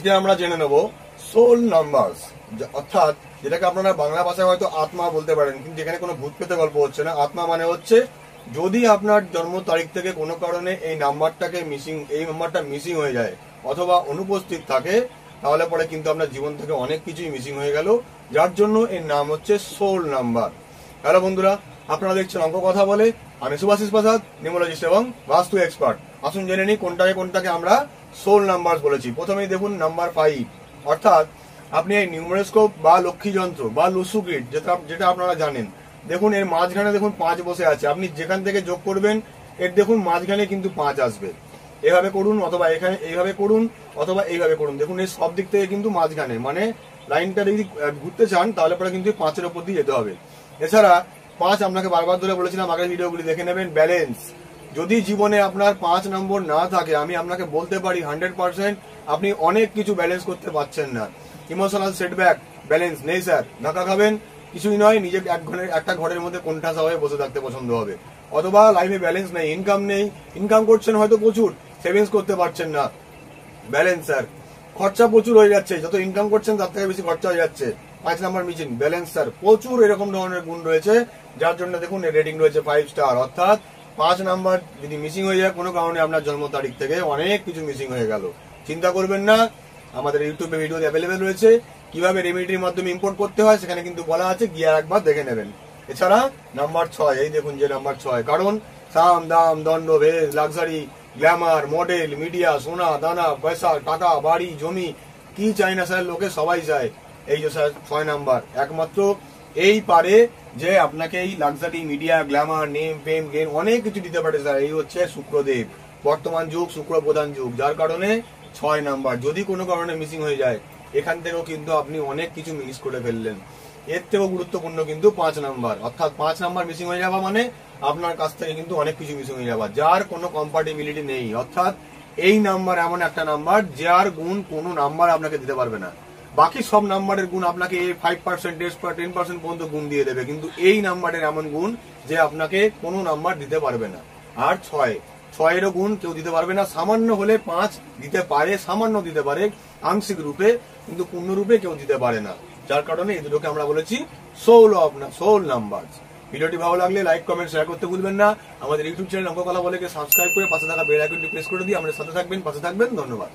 আজকে আমরা জেনে নেব সোল নাম্বারস, অর্থাৎ যেটাকে আপনারা বাংলা ভাষায় হয়তো আত্মা বলতে পারেন, কিন্তু এখানে কোনো ভূত পেতে গল্প হচ্ছে না। আত্মা মানে হচ্ছে যদি আপনার জন্ম তারিখ থেকে কোনো কারণে এই নাম্বারটা মিসিং হয়ে যায় অথবা অনুপস্থিত থাকে, তাহলে পরে কিন্তু আপনার জীবন থেকে অনেক কিছুই মিসিং হয়ে গেল, যার জন্য এর নাম হচ্ছে সোল নাম্বার। হ্যালো বন্ধুরা, আপনারা দেখছেন অঙ্ক কথা বলে। আমি সুভাষিস প্রসাদ, নিউমোলজিস্ট এবং বাস্তু এক্সপার্ট। আসুন জেনে নিই কোনটাকে আমরা সোল নাম্বার বলেছি। প্রথমেই দেখুন নাম্বার 5, অর্থাৎ আপনি এই নিউমেরোস্কোপ বা লক্ষ্মী যন্ত্র বা লুসু গ্রিড যেটা আপনারা জানেন, দেখুন এর মাঝখানে দেখুন 5 বসে আছে। আপনি যেখান থেকে যোগ করবেন এর দেখুন মাঝখানে কিন্তু 5 আসবে। এভাবে করুন অথবা এখানে এইভাবে করুন অথবা এইভাবে করুন, দেখুন এর সব দিক থেকে কিন্তু মাঝখানে, মানে লাইনটা যদি ঘুরতে চান তাহলে পরে কিন্তু 5-এর উপর দিয়ে যেতে হবে। এছাড়া 5 আপনাকে বারবার ধরে বলেছিলাম, আগের ভিডিওগুলি দেখে নেবেন। ব্যালেন্স, যদি জীবনে আপনার 5 নম্বর না থাকে, আমি আপনাকে বলতে পারি 100% আপনি অনেক কিছু ব্যালেন্স করতে পারছেন না। ইমোশনাল সেটব্যাক, ব্যালেন্স নেই স্যার, ধাক্কা খাবেন, কিছুই নয়, নিজে একটা ঘরের মধ্যে কোণঠাসা হয়ে বসে থাকতে পছন্দ হবে। অথবা লাইফে ব্যালেন্স নেই, ইনকাম করছেন হয়তো প্রচুর, সেভিংস করতে পারছেন না, ব্যালেন্স স্যার। খরচা প্রচুর হয়ে যাচ্ছে, যত ইনকাম করছেন তার থেকে বেশি খরচা হয়ে যাচ্ছে, 5 নাম্বার মিসিং, ব্যালেন্স স্যার। প্রচুর এরকম ধরনের গুণ রয়েছে, যার জন্য দেখুন রেটিং রয়েছে 5 স্টার। অর্থাৎ 5 নাম্বার যদি মিসিং হয়ে যায় কোনো কারণে, আপনার জন্ম তারিখ থেকে অনেক কিছু মিসিং হয়ে গেল। চিন্তা করবেন না, আমাদের ইউটিউবে ভিডিও অ্যাভেলেবেল রয়েছে, কিভাবে রেমেডির মাধ্যমে ইম্পোর্ট করতে হয় সেখানে কিন্তু বলা আছে, গিয়ে একবার দেখে নেবেন। এছাড়া নাম্বার 6, এই দেখুন যে নাম্বার 6, কারণ সাম দাম দণ্ড veg, luxury, Glamour, model, media, সোনা দানা পয়সা, টাকা, বাড়ি, জমি, কি চাই না স্যার, লোকে সবাই চায়। এই যে স্যার 6 নাম্বার একমাত্র এই পারে যে আপনাকে এই লাক্সারি, মিডিয়া, গ্ল্যামার, নেম, ফেম, গেম অনেক কিছু দিতে পারে স্যার। এই হচ্ছে শুক্রদেব, বর্তমান যুগ শুক্র প্রধান যুগ, যার কারণে 6 নাম্বার যদি কোনো কারণে মিসিং হয়ে যায়, এখান থেকেও কিন্তু আপনি অনেক কিছু মিস করে ফেললেন। এর থেকেও গুরুত্বপূর্ণ কিন্তু 5 নাম্বার, অর্থাৎ 5 নাম্বার মিসিং হয়ে যাওয়া মানে আপনার কাছ থেকে কিন্তু অনেক কিছু মিসিং হয়ে যাওয়া, যার কোনো কম্পাটিবিলিটি নেই। অর্থাৎ এই নাম্বার এমন একটা নাম্বার যার গুণ কোনো নাম্বার আপনাকে দিতে পারবে না। বাকি সব নাম্বারের গুণ আপনাকে 5%, 10% পর্যন্ত গুণ দিয়ে দেবে, কিন্তু এই নাম্বারের এমন গুণ যে আপনাকে কোনো নাম্বার দিতে পারবে না। আর 6-এরও গুণ কেউ দিতে পারবে না। সামান্য হলে 5 দিতে পারে, সামান্য দিতে পারে আংশিক রূপে, কিন্তু পূর্ণরূপে কেউ দিতে পারে না। যার কারণে এই দুটোকে আমরা বলেছি সোল নাম্বার। ভিডিওটি ভালো লাগলে লাইক, কমেন্ট, শেয়ার করতে ভুলবেন না। আমাদের ইউটিউব চ্যানেল অঙ্ক কথা বলে সাবস্ক্রাইব করে পাশে থাকা বেল আইকনটি প্রেস করে দিয়ে আমাদের সাথে থাকবেন, পাশে থাকবেন। ধন্যবাদ।